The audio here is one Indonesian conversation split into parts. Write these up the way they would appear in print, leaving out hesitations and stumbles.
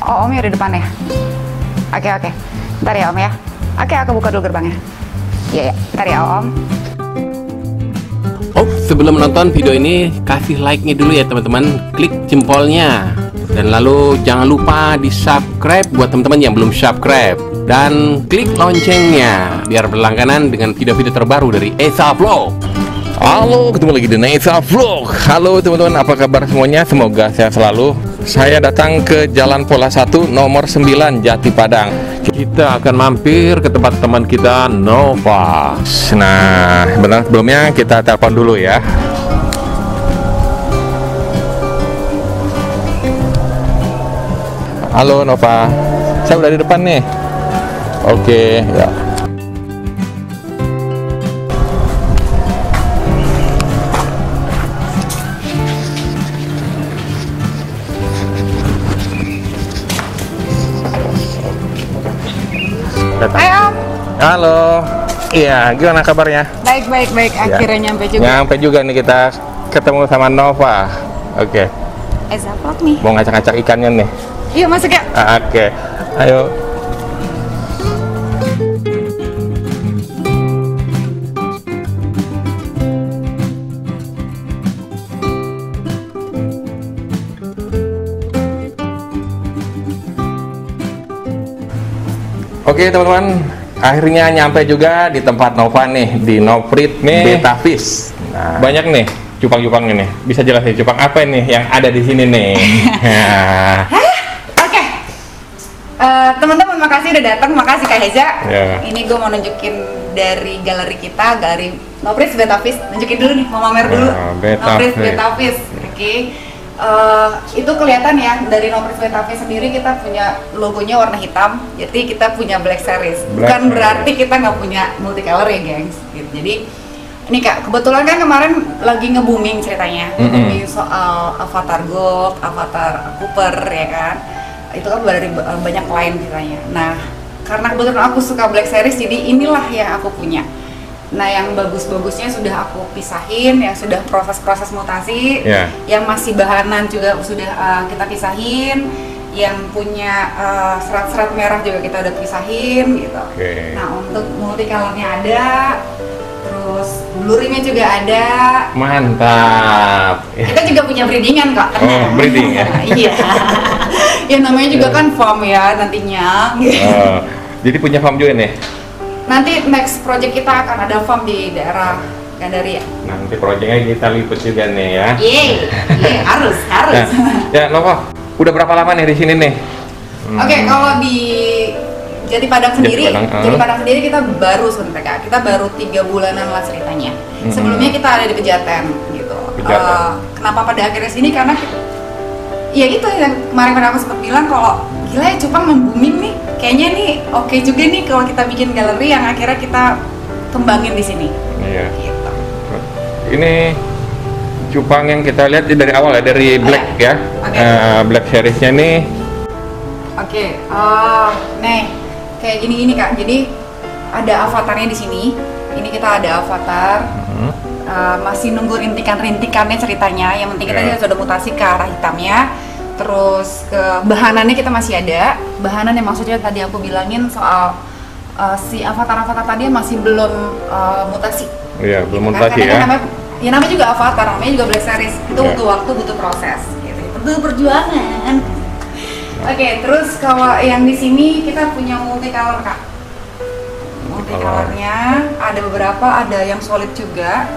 Oh, Om ya di depan ya? Oke. Ntar ya Om ya. Oke, aku buka dulu gerbangnya. Iya, ntar ya Om. Oh, sebelum menonton video ini, kasih like-nya dulu ya teman-teman. Klik jempolnya. Dan lalu jangan lupa di subscribe buat teman-teman yang belum subscribe. Dan klik loncengnya biar berlangganan dengan video-video terbaru dari Esa Vlog. Halo, ketemu lagi di Esa Vlog. Halo teman-teman, apa kabar semuanya? Semoga sehat selalu. Saya datang ke Jalan Pola 1 nomor 9 Jati Padang. Kita akan mampir ke tempat teman kita, Nova. Nah, benar sebelumnya kita telepon dulu ya. Halo Nova, saya udah di depan nih. Oke, ya. Hai Om. Halo. Iya, gimana kabarnya? Baik. Akhirnya nyampe juga. Nyampe juga nih, kita ketemu sama Nova. Oke. Esa Vlog nih. Mau ngacak-ngacak ikannya nih. Yuk masuk ya. Oke. Ayo. Oke teman-teman, akhirnya nyampe juga di tempat Nova nih, di Noprit Betta Fish. Nah, banyak nih cupang-cupangnya nih. Bisa jelasin cupang apa nih yang ada di sini nih? Oke. Teman-teman makasih udah datang, makasih Kak Heza. Ya. Ini gue mau nunjukin dari galeri kita, galeri Noprit Betta Fish. Nunjukin dulu nih, mau mamer dulu. Noprit Betta Fish. Oke. Itu kelihatan ya dari Noprit Betta Fish sendiri kita punya logonya warna hitam, jadi kita punya Black Series. Bukan berarti kita nggak punya multicolor ya gengs. Gitu. Jadi ini Kak, kebetulan kan kemarin lagi nge-booming ceritanya, nge-booming soal Avatar Gold, Avatar Cooper ya kan. Itu kan dari banyak klien ceritanya. Nah, karena kebetulan aku suka Black Series, jadi inilah yang aku punya. Nah, yang bagus-bagusnya sudah aku pisahin, yang sudah proses-proses mutasi, yang masih bahanan juga sudah kita pisahin, yang punya serat-serat merah juga kita udah pisahin gitu. Nah, untuk multicolornya ada, terus blurringnya juga ada. Mantap. Kita juga punya breedingan kok. Oh, breeding ya? Iya. Ya namanya juga kan farm ya nantinya. Jadi punya farm juga nih? Nanti next project kita akan ada farm di daerah Gandaria. Nanti projectnya kita liput juga nih ya. Iya, harus. Nah, ya Nova, udah berapa lama nih di sini nih? Oke, kalau di Jati Padang sendiri, kita baru sebenarnya, Kita baru 3 bulanan lah ceritanya. Sebelumnya kita ada di Pejaten gitu. Kenapa pada akhirnya sini? Karena ya itu yang kemarin aku sempat bilang kalau gila ya cupang membuming nih. Kayaknya nih oke juga nih kalau kita bikin galeri yang akhirnya kita kembangin di sini. Iya. Gitu. Ini cupang yang kita lihat dari awal ya, dari black ya. Black seriesnya nih. Nih kayak gini Kak. Jadi ada avatarnya di sini. Ini kita ada avatar. Masih nunggu rintikan-rintikannya ceritanya. Yang penting kita sudah mutasi ke arah hitamnya. Terus ke bahanannya kita masih ada. Bahanan yang maksudnya tadi aku bilangin soal si avatar-avatar tadi masih belum mutasi. Iya, belum mutasi ya. Namanya juga avatar, namanya juga Black Series. Itu butuh waktu, butuh proses. Gitu. Butuh perjuangan. Oke, terus kalau yang di sini kita punya multicolor Kak. Multicolornya ada beberapa, ada yang solid juga.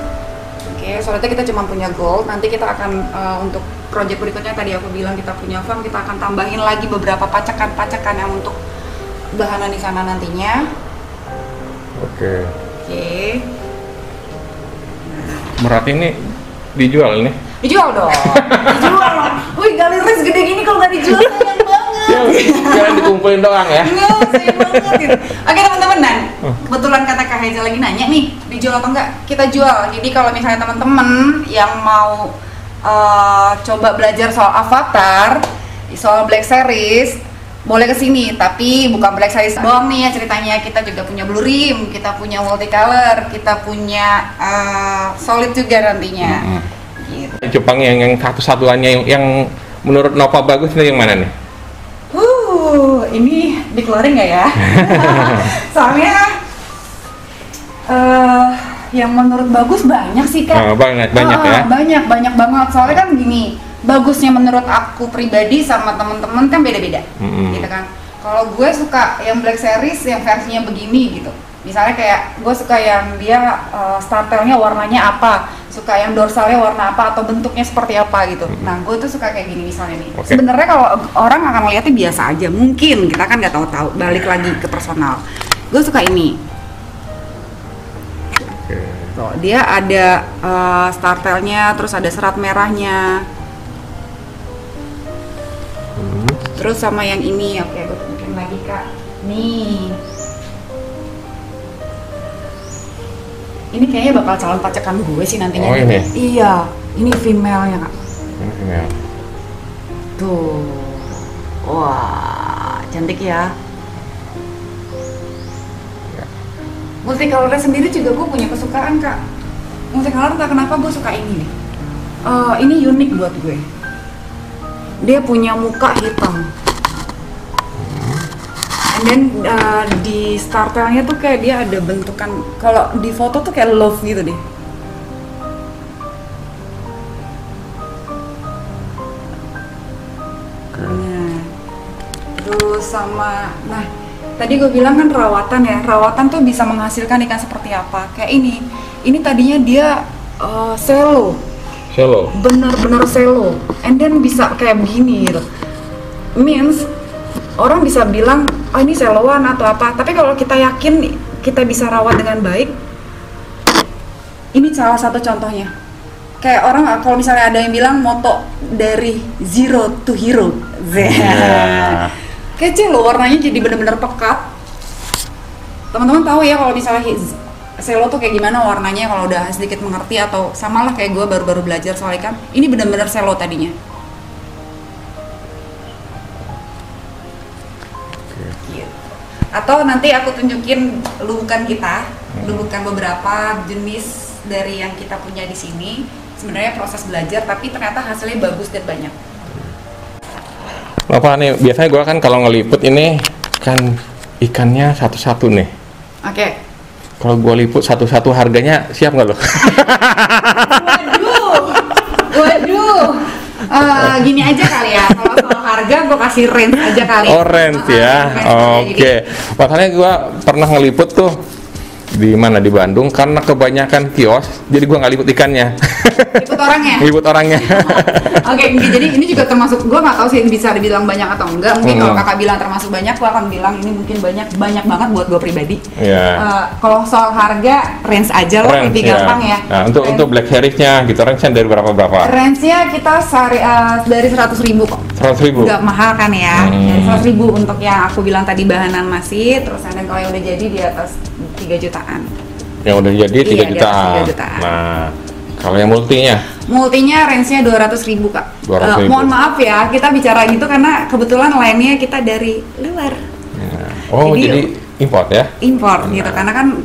Solidnya kita cuma punya gold. Nanti kita akan untuk project berikutnya tadi aku bilang kita punya farm, kita akan tambahin lagi beberapa pacakan-pacakan yang untuk bahanan di sana nantinya. Oke. Berarti ini dijual nih? Dijual dong. Dijual. Wih, galeri segede gini kalau nggak dijual sayang banget. Jangan dikumpulin doang ya. Nggak, sayang banget gitu. Oke teman-teman, kebetulan kata Kak Heza lagi nanya nih, dijual atau enggak? Kita jual. Jadi kalau misalnya teman-teman yang mau coba belajar soal avatar, soal Black Series, boleh kesini. Tapi bukan Black Series doang nih ya ceritanya. Kita juga punya blue rim, kita punya multicolor, kita punya solid juga nantinya. Gitu. Cupang yang satu-satuannya yang menurut Nova bagus itu yang mana nih? ini dikeluarin nggak ya? Soalnya yang menurut bagus banyak sih Kak. Banyak ya? Banyak banget. Soalnya kan gini, bagusnya menurut aku pribadi sama temen-temen kan beda-beda, gitu kan. Kalau gue suka yang Black Series yang versinya begini gitu. Misalnya kayak gue suka yang dia startelnya warnanya apa, suka yang dorsalnya warna apa atau bentuknya seperti apa gitu. Nah gue tuh suka kayak gini misalnya nih. Sebenarnya kalau orang akan melihatnya biasa aja, mungkin kita kan nggak tahu. Balik lagi ke personal. Gue suka ini. Tuh, dia ada startelnya, terus ada serat merahnya. Terus sama yang ini, oke gue tunjukin lagi Kak. Nih. Ini kayaknya bakal calon pacakan gue sih nantinya. Oh ini? Iya, ini female-nya Kak. Ini female. Tuh. Wah, cantik ya. Multicolornya sendiri juga gue punya kesukaan Kak. Multicolor entah kenapa gue suka ini nih. Ini unik buat gue. Dia punya muka hitam. And then di startelnya tuh kayak dia ada bentukan, kalau di foto tuh kayak love gitu deh. Nah, terus sama, nah tadi gue bilang kan rawatan ya, rawatan tuh bisa menghasilkan ikan seperti apa. Kayak ini tadinya dia selo, bener-bener selo, and then bisa kayak begini gitu. Means orang bisa bilang, oh ini seloan atau apa, tapi kalau kita yakin kita bisa rawat dengan baik, ini salah satu contohnya. Kayak orang kalau misalnya ada yang bilang moto dari zero to hero, kecil loh, warnanya jadi bener-bener pekat. Teman-teman tahu ya kalau misalnya selo tuh kayak gimana warnanya kalau udah sedikit mengerti, atau sama lah kayak gue baru-baru belajar soal ikan. Ini bener-bener selo tadinya. Atau nanti aku tunjukin lulukan kita, lulukan beberapa jenis dari yang kita punya di sini. Sebenarnya proses belajar, tapi ternyata hasilnya bagus dan banyak. Apa nih, biasanya gue kan kalau ngeliput ini kan ikannya satu-satu nih. Oke. Kalau gue liput satu-satu harganya siap nggak lo? Waduh. Gini aja kali ya, kalau soal harga gue kasih range aja kali. Oh range ya, oke. Makanya gue pernah ngeliput tuh di mana, di Bandung, karena kebanyakan kios, jadi gue nggak liput ikannya. Liput orangnya? Liput orangnya. Oke, jadi ini juga termasuk, gue nggak tahu sih bisa dibilang banyak atau enggak. Mungkin kalau kakak bilang termasuk banyak, gue akan bilang ini mungkin banyak banget buat gue pribadi. Kalau soal harga, range aja loh, lebih gampang ya. Nah, untuk Black Series-nya gitu, range-nya dari berapa? Range-nya kita dari 100.000 kok. 100.000? Nggak mahal kan ya, dari 100.000 untuk yang aku bilang tadi bahanan masih, terus ada kalau yang udah jadi di atas 3 jutaan. Yang udah jadi 3 jutaan. Nah, kalau yang multinya range-nya 200.000 Kak. 200.000. Mohon maaf ya, kita bicara gitu karena kebetulan lainnya kita dari luar. Oh, jadi import ya? Import gitu, karena kan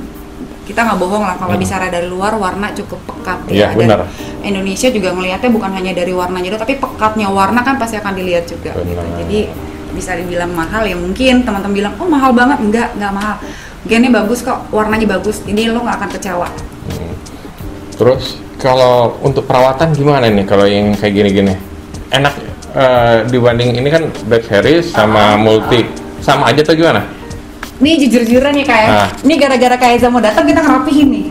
kita nggak bohong lah kalau bicara dari luar warna cukup pekat ya. Dan Indonesia juga ngelihatnya bukan hanya dari warnanya doang, tapi pekatnya warna kan pasti akan dilihat juga. Gitu. Jadi bisa dibilang mahal ya, mungkin teman-teman bilang oh mahal banget, nggak mahal. Gennya bagus kok, warnanya bagus, jadi lo nggak akan kecewa. Terus kalau untuk perawatan gimana nih kalau yang kayak gini-gini? Enak dibanding ini kan Black Series sama multi, sama aja tuh gimana? Nih jujur-jujuran nih kayak, ini gara-gara kayak Eza mau datang kita ngerapihin nih.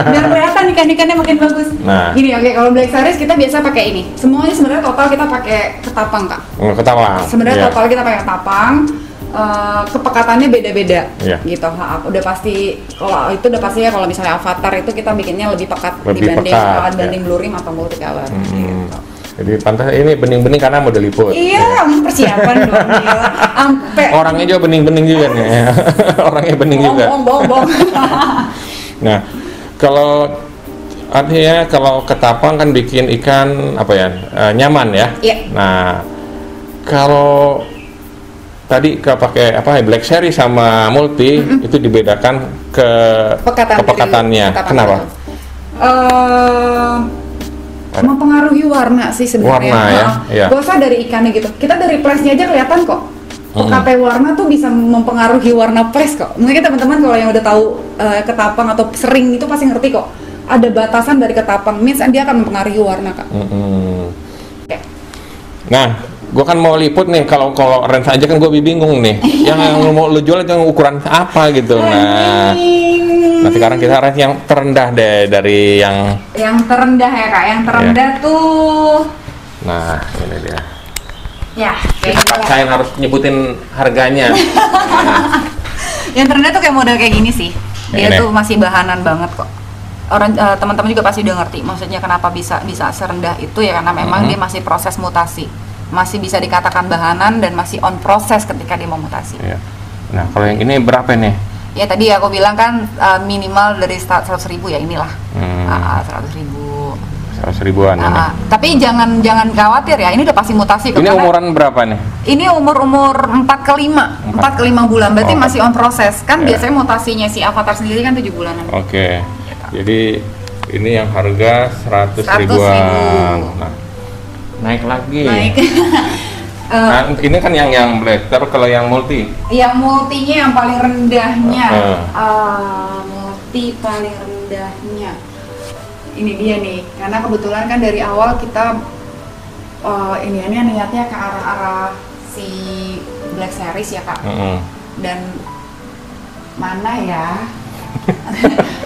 Biar kelihatan ikan-ikannya makin bagus. Gini oke, kalau Black Series kita biasa pakai ini. Semuanya sebenarnya total kita pakai ketapang Kak. Ketapang. Sebenarnya total kita pakai ketapang. Kepekatannya beda-beda gitu. Udah pasti, kalau itu udah pasti ya, kalau misalnya Avatar itu kita bikinnya lebih pekat dibanding Blue Rim atau Multicolor gitu. Jadi pantas ini bening-bening karena mau diliput. Iya, persiapan dong gila. Sampai orangnya juga bening-bening juga nih. Orangnya bening juga. Bohong. Nah, kalau artinya kalau ketapang kan bikin ikan apa ya? Nyaman ya. Iya. Nah, kalau tadi pakai apa Black Series sama multi itu dibedakan kepekatannya. Kenapa? Mempengaruhi warna sih sebenarnya. Warna ya. Gak usah dari ikannya gitu. Kita dari flashnya aja kelihatan kok. PKP warna tuh bisa mempengaruhi warna press kok. Mungkin teman-teman kalau yang udah tahu ketapang atau sering itu pasti ngerti kok. Ada batasan dari ketapang, means dia akan mempengaruhi warna kak. Okay. Nah, gue kan mau liput nih, kalau range aja kan gue bingung nih. yang mau lu jual itu yang ukuran apa gitu. Nah sekarang kita range yang terendah deh dari yang terendah ya kak. Yang terendah tuh. Nah ini dia. Ya. Saya harus nyebutin harganya. Yang terendah tuh kayak model kayak gini sih. Dia tuh masih bahanan banget kok. Orang teman-teman juga pasti udah ngerti. Maksudnya kenapa bisa serendah itu ya karena memang dia masih proses mutasi. Masih bisa dikatakan bahanan dan masih on proses ketika dia mau mutasi. Iya. Nah kalau yang ini berapa nih? Ya tadi aku bilang kan minimal dari 100.000 ya inilah. 100.000-an ini. Tapi jangan khawatir ya, ini udah pasti mutasi. Ini umuran berapa nih? Ini umur 4 ke 5 bulan, berarti masih on proses. Kan biasanya mutasinya si avatar sendiri kan 7 bulanan. Oke. Jadi ini yang harga 100.000-an. Nah, naik lagi. Nah, ini kan yang black, terus kalau yang multi? Yang multinya yang paling rendahnya, multi paling rendahnya. Ini dia nih, karena kebetulan kan dari awal kita ini niatnya ke arah si Black Series ya kak. Dan mana ya?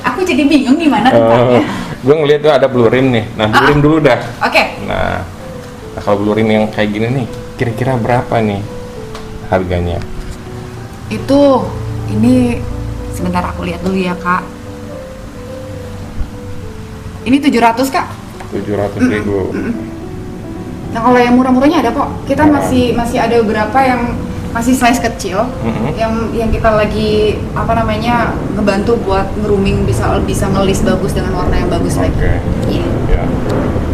Aku jadi bingung di mana tempatnya. Gue ngeliat tuh ada blue rim nih. Nah, blue rim dulu dah. Oke. Nah, kalau blue rim yang kayak gini nih, kira-kira berapa nih harganya? Ini sebentar aku lihat dulu ya kak. Ini 700 kak. 700.000. Nah kalau yang murah-murahnya ada kok. Kita masih ada beberapa yang masih size kecil, yang kita lagi ngebantu buat grooming bisa ngelis bagus dengan warna yang bagus lagi. Iya. Ya.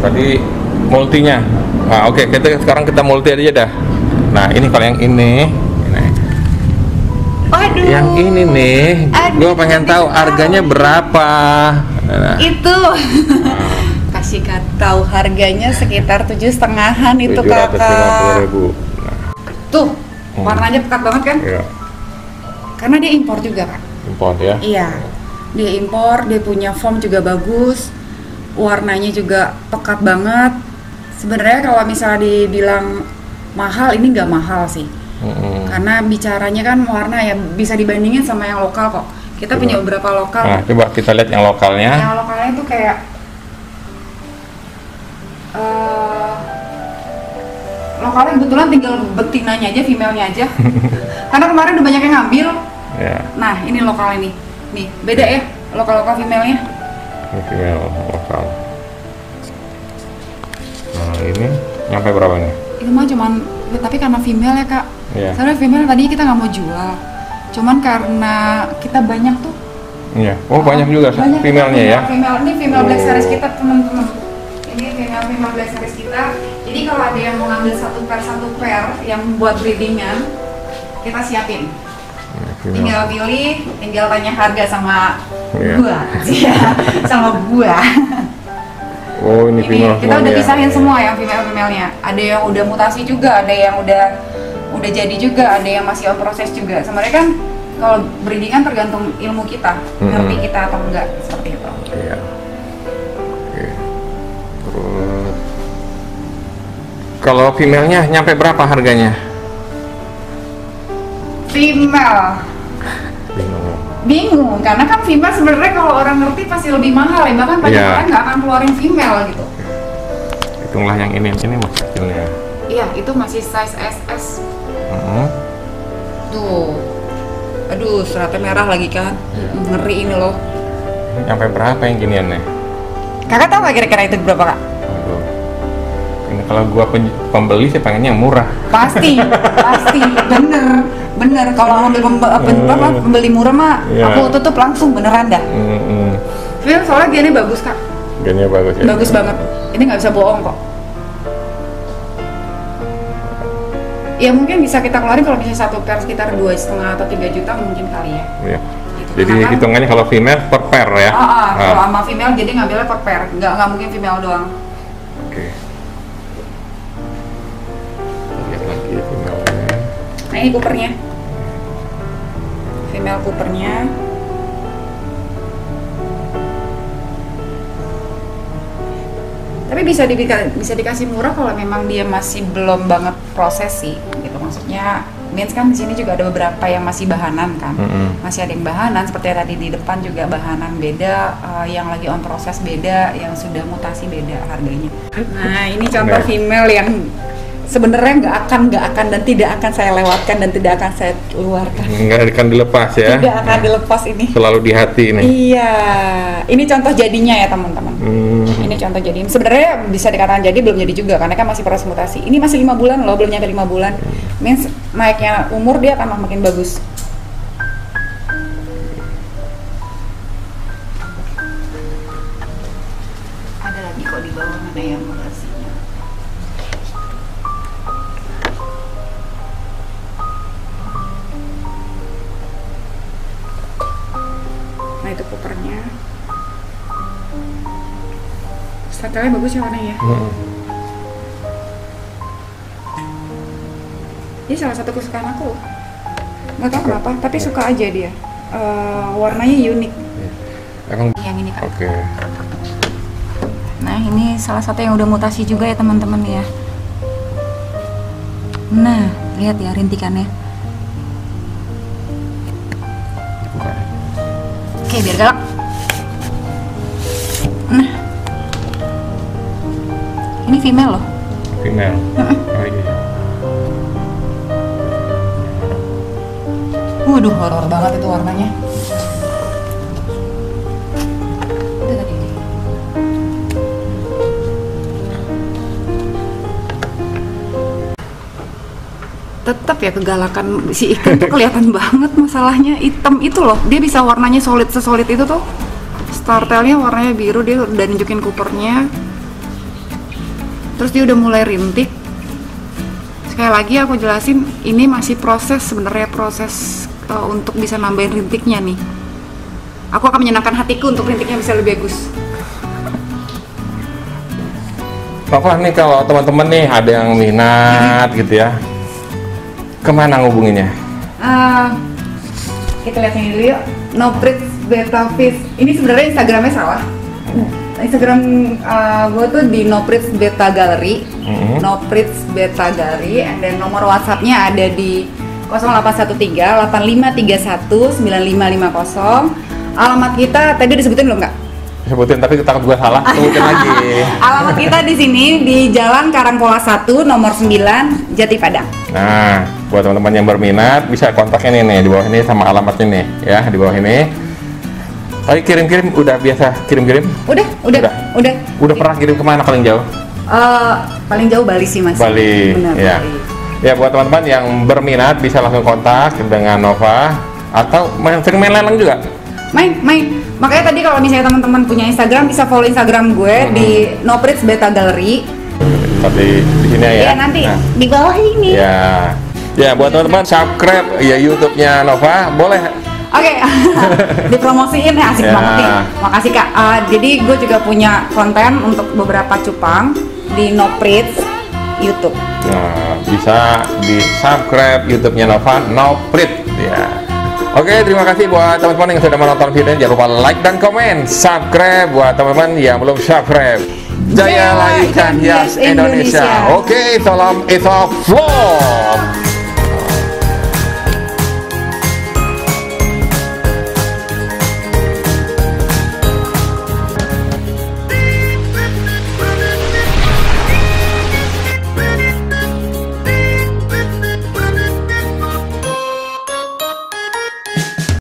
Tadi multinya. Nah, oke, sekarang kita multi aja dah. Nah, ini kalau yang ini. Aduh. Yang ini nih, gue pengen tahu harganya berapa. Nah. Itu. Kasih tahu harganya sekitar 7,5-an itu kakak. 750.000. Tuh. Warnanya pekat banget kan? Iya. Karena dia impor juga kan? Impor ya? Iya. Dia impor, dia punya foam juga bagus. Warnanya juga pekat banget. Sebenarnya kalau misalnya dibilang mahal, ini nggak mahal sih. Karena bicaranya kan warna ya bisa dibandingin sama yang lokal kok. Kita punya beberapa lokal. Nah, coba kita lihat yang lokalnya. Yang lokalnya itu kayak lokalnya kebetulan tinggal betinanya aja, female-nya aja. Karena kemarin udah banyak yang ngambil. Yeah. Nah, ini lokal ini. Nih, beda ya lokal female-nya. Female lokal. Nah, ini nyampe berapa nih? Itu mah cuman, tapi karena female ya kak. Yeah. Soalnya female tadinya kita nggak mau jual. Cuman karena kita banyak tuh. Iya. Yeah. Oh, banyak juga female-nya ya. Ini female Black Series kita teman-teman. Ini female Black Series kita. Jadi kalau ada yang mau ngambil satu pair yang buat breedingan, kita siapin. Tinggal pilih, tinggal tanya harga sama gua, sama gua. Oh ini female. Kita udah pisahin semua yang female-nya. Ada yang udah mutasi juga, ada yang udah jadi juga, ada yang masih on proses juga. Sebenarnya kan kalau breedingan tergantung ilmu kita, ngerti kita atau enggak seperti itu. Iya. Oke. Terus kalau female-nya nyampe berapa harganya? Female. Bingung, karena kan female sebenarnya kalau orang ngerti pasti lebih mahal ya, bahkan banyak orang nggak akan keluarin female gitu. Hitunglah yang ini masih kecilnya. Iya, itu masih size SS. Tuh, aduh seratnya merah lagi kan, ngeri ini loh. Nyampe berapa yang ginian nih? Kakak tahu nggak kira-kira itu berapa kak? Ini kalau gua pembeli sih pengennya yang murah. Pasti, bener. Kalau ambil pembeli murah mah, aku tutup langsung beneran dah. Film soalnya gennya bagus kak. Gennya bagus ya. Bagus banget. Ini nggak bisa bohong kok. Ya mungkin bisa kita keluarin kalau misalnya satu pair sekitar 2,5 atau 3 juta mungkin kali ya. Iya. Jadi hitungannya kalau female per pair ya? Kalau sama female jadi ngambilnya per pair, nggak mungkin female doang. Oke. Lihat lagi female-nya. Nah Nah ini Coopernya, female Coopernya. Tapi bisa dikasih murah kalau memang dia masih belum banget proses sih, gitu maksudnya. Means kan di sini juga ada beberapa yang masih bahanan kan, masih ada yang bahanan seperti tadi di depan juga bahanan beda, yang lagi on proses beda, yang sudah mutasi beda harganya. Nah ini contoh female yang sebenarnya nggak akan dan tidak akan saya lewatkan dan tidak akan saya keluarkan. Nggak akan dilepas ya? Tidak akan dilepas ini. Selalu di hati ini. Iya, ini contoh jadinya ya teman-teman. Ini contoh jadi. Sebenarnya bisa dikatakan jadi, belum jadi juga karena kan masih proses mutasi. Ini masih 5 bulan loh, belum nyampe 5 bulan. Means naiknya umur dia akan makin bagus. Ada lagi kok di bawah mana yang mutasinya. Nah itu Coopernya. Statelnya bagus ya warnanya. Ini salah satu kesukaan aku. Nggak tahu kenapa, tapi suka aja dia. Warnanya unik. Emang yang ini kan. Oke. Nah ini salah satu yang udah mutasi juga ya teman-teman ya. Nah lihat ya rintikannya. Oke biar galak. Nah ini female loh. Female. Oh iya. Waduh, horor banget itu warnanya. Itu tadi. Tetap ya kegalakan si ikan tuh kelihatan banget masalahnya. Hitam itu loh, dia bisa warnanya solid sesolid itu tuh. Startelnya warnanya biru, dia udah nunjukin Coopernya. Terus dia udah mulai rintik. Sekali lagi aku jelasin, ini masih proses sebenarnya proses untuk bisa nambahin rintiknya nih. Aku akan menyenangkan hatiku untuk rintiknya bisa lebih bagus. Nova nih kalau teman-teman nih ada yang minat gitu ya, kemana ngubunginnya? Kita lihat ini dulu yuk. Nopritz Beta Fish. Ini sebenarnya Instagramnya salah. Instagram gue tuh di Nopritz Beta Gallery, Nopritz Beta Gallery, and then nomor WhatsAppnya ada di 0813 8531 9550. Alamat kita tadi disebutin belum nggak? Sebutin tapi takut gue salah, sebutin lagi. Alamat kita di sini di Jalan Karangkola 1 nomor 9 Jati Padang. Nah, buat teman-teman yang berminat bisa kontak ini nih di bawah ini sama alamatnya nih ya di bawah ini. Tapi kirim-kirim udah biasa kirim-kirim? Udah pernah kirim kemana paling jauh? Paling jauh Bali sih mas. Bali. Benar, ya. Bali. Ya buat teman-teman yang berminat bisa langsung kontak dengan Nova atau sering main lelang juga. Main. Makanya tadi kalau misalnya teman-teman punya Instagram bisa follow Instagram gue di Nopritz Beta Gallery. Tapi di sini ya. Ya nanti di bawah ini. Ya. Ya buat teman-teman subscribe ya YouTube-nya Nova boleh. Oke, dipromosiin ya asik banget nih. Makasih kak. Jadi gue juga punya konten untuk beberapa cupang di Nopritz YouTube. Nah, bisa di subscribe YouTube-nya Nova Nopritz ya. Oke, terima kasih buat teman-teman yang sudah menonton video. Jangan lupa like dan komen, subscribe buat teman-teman yang belum subscribe. Jaya Ikan Hias Indonesia. Oke, salam It's a Vlog.